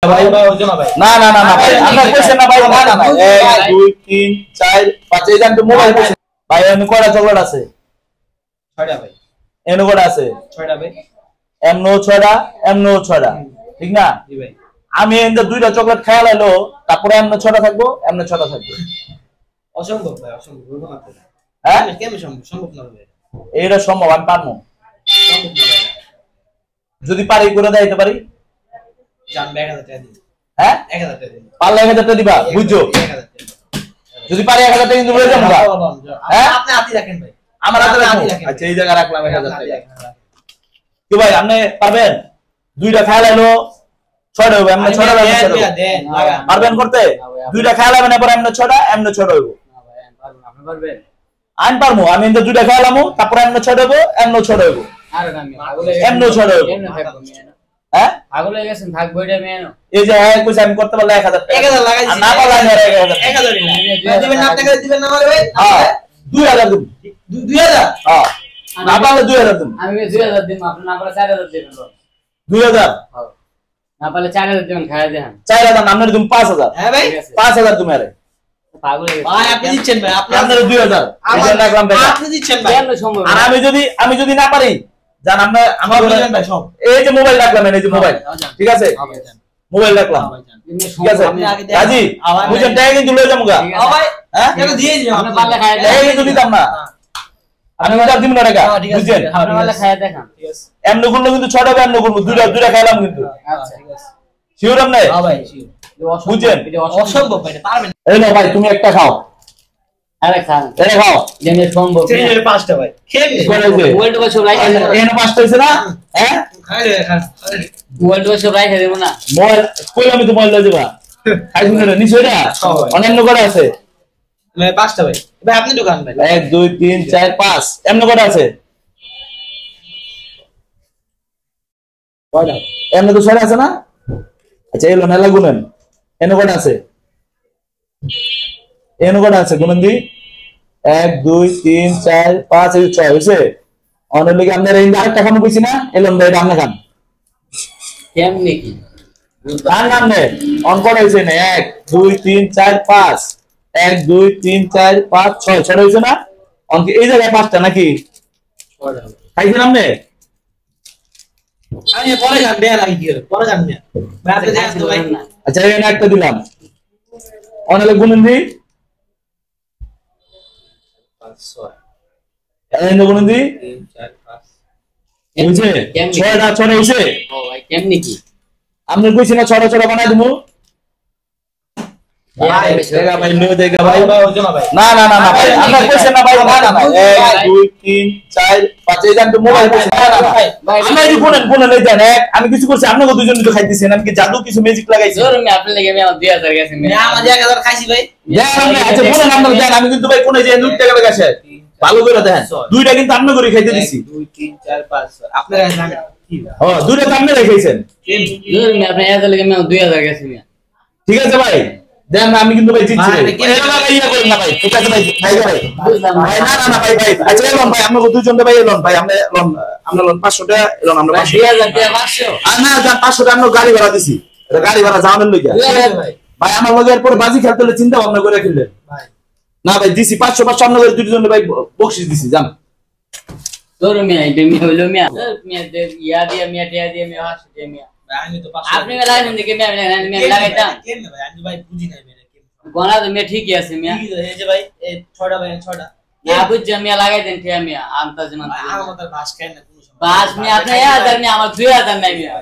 ভাই ভাই হইতো না ভাই না না না না ভাই আমরা কইছেন না ভাই না না না 1 2 3 4 5 এই জান তো মোবাইল কইছেন ভাই এনে কয়টা চকলেট আছে 6টা ভাই এনে কয়টা আছে 6টা ভাই এমনো 6টা এমনো 6টা ঠিক না জি ভাই আমি এনে দুইটা চকলেট খায়া লাইলো তারপরে এমনো 6টা থাকবো এমনো 6টা থাকবে অসম্ভব ভাই অসম্ভব হইব না তো হ্যাঁ কেমনে সম্ভব সম্ভব না ভাই এইটা সম্ভব আমি পারমু সম্ভব না ভাই যদি পারি করে দেইতে পারি জান 1000 টাকা দিই হ্যাঁ 1000 টাকা দিই পারলে 1000 টাকা দিবা বুঝছো 1000 টাকা যদি পারি 1000 টাকা কিন্তু লয়ে যাবো হ্যাঁ আপনি হাতে রাখেন ভাই আমার হাতে রাখেন আচ্ছা এই জায়গা রাখলাম 1000 টাকা কি ভাই আপনি পারবেন দুইটা খায় লাইলো 6টা হবে আমরা 6টা দেন পারবেন করতে দুইটা খায় লাইবেন এরপর আমরা 6টা এমনে 6টা হইব না ভাই আপনি পারবেন আমি পারমু আমি কিন্তু দুইটা খায় লামু তারপর এমনে 6টা হইব এমনে 6টা হইব আরে না এমনে 6টা হইব এমনে থাকবো হ্যাঁ পাগল হয়ে গেছেন থাকবো এটা মেনো এই যে হ্যাঁ কইছ আমি করতে পারলে 1000 টাকা 1000 লাগাইছি না পারলে 1000 দিবেন না টাকা দিবেন না ভাই হ্যাঁ 2000 দিন 2000 হ্যাঁ না পারলে 2000 দিন আমি 2000 দিন আপনি না পারলে 4000 দিবেন 2000 হ্যাঁ না পারলে 4000 দিবেন খায়া দেন 4000 নামনে তুমি 5000 হ্যাঁ ভাই 5000 তুমি আরে পাগল হয়ে ভাই আপনি দিচ্ছেন ভাই আপনি 2000 এটা রাখলাম ভাই আপনি দিচ্ছেন ভাই আর আমি যদি না পারি জান আমরা আমার বলেন ভাই সব এই যে মোবাইল রাখলাম এই যে মোবাইল ঠিক আছে মোবাইল রাখলাম ঠিক আছে গাজী বুঝেন টাকা কিন্তু লয়ে যামগা ভাই হ্যাঁ কেন দিয়ে দিও আপনি পারলে খায়া দেন এই কিন্তু দিতাম না আমি ওটা দিম না টাকা বুঝেন আপনি পারলে খায়া দেখান ঠিক আছে এমন করলে কিন্তু 6টা বা এমন করব দুইটা খাইলাম কিন্তু আচ্ছা ঠিক আছে শিওর আপনি হ্যাঁ ভাই শিওর বুঝেন অসম্ভব ভাই পারবেন এই না ভাই তুমি একটা খাও আরে খান আরে খাও জেনে সম্ভব এর 5টা ভাই খেয়ে ওয়ার্ল্ড ওয়াশ রাইট এর 5টা হইছে না হ্যাঁ খাইলে খান ওয়ার্ল্ড ওয়াশ রাইট দেব না মোবাইল কই আমি তো মোবাইল লই যাবা খাইছুন না নিছইরা অনন্য করে আছে মানে 5টা ভাই ভাই আপনি দোকান ভাই 1 2 3 4 5 এমন করে আছে কয়টা এমন তো ছড়া আছে না আচ্ছা এলো না লাগুনেন এনে কয়টা আছে এনে কয়টা আছে গুণন দি 1 2 3 4 5 এই 6 হইছে অনেক লাগি আপনারা এই আরেকটা খানো কইছি না এলন ভাই রান্না খান কেমনে কি রান নামনে অন কোড হইছে না 1 2 3 4 5 1 2 3 4 5 6 6 হইছে না অন কি এই জায়গায় 5টা নাকি 6টা খাইছেন আপনি আমি পরে যান দেয়া লাগি কি পরে যান না ভাই আপনি দেন তো ভাই আচ্ছা এই একটা দিলাম অনেক গুণন দি 5 6 এনে গুণন দি 3 4 5 বুঝে 6টা হইছে ও ভাই কেমনে কি আপনি কইছেন না 6টা বানাই দিমু ভাই দেখা ভাই নিও দেখা ভাই ভাই হইতো না ভাই না না না না ভাই আমরা কইছেন না ভাই না না না 1 2 3 4 5 এই জান তো মোবাইল কইছেন না না ভাই আমরা এই ফোন লই দেন আমি কিছু করছি আপনাকে দুইজন তো খাইতেছেন আমি কি জাদু কিছু ম্যাজিক লাগাইছি ধরুন আমি আপনি লাগি আমি 2000 গেছে আমি আমার 1000 খাইছি ভাই আচ্ছা ফোন নাম্বার দেন আমি কিন্তু ভাই কোনে যে 2 টাকা লাগাছে ভালো করে দেখেন দুইটা কিন্তু আপনি করে খাইতে দিছি 2 3 4 5 আপনারা জানেন হ্যাঁ দুইটা তো আপনি রেখেছেন ধরুন আপনি 1000 লাগি আমি 2000 গেছে ঠিক আছে ভাই দেন আমি কিন্তু ভাই জিতছি এরা ভাই ইয়া করেন না ভাই ঠিক আছে ভাই ভাই ভাই না না না ভাই ভাই আচ্ছা এলন ভাই আমরা দুইজন ভাই এলন ভাই আমরা লোন 500 টাকা এলন আমরা 2000 টাকা 500 আর না যা 500 টাকা আমরা গাড়ি ভাড়া দিছি গাড়ি ভাড়া জামের লইয়া ভাই আমার লগে এরপর বাজি খেলতে হলে চিন্তা ভাবনা করে খেললেন ভাই না ভাই দিছি 500 500 আমরা দুইজন ভাই বকশিশ দিছি জান তোর মিয়া এটা মিয়া হলো মিয়া ইয়া দিয়া মিয়া টিয়া দিয়া মিয়া হাসি দিয়া মিয়া আমি তো 500 আপনি লাগাইছেন দেখে মিয়া লাগাইতাম কেন ভাই আমি ভাই বুঝি নাই মেরে কেন গোনা তো মিয়া ঠিকই আছে মিয়া ঠিক আছে এই যে ভাই এই 6টা ভাই 6টা না বুঝ মিয়া লাগাই দেন ঠিক মিয়া আন্তাজ মান আমার মত বাস কেন না কোনো বাস মিয়া আপনি 1000 মিয়া আমার 2000 নাই মিয়া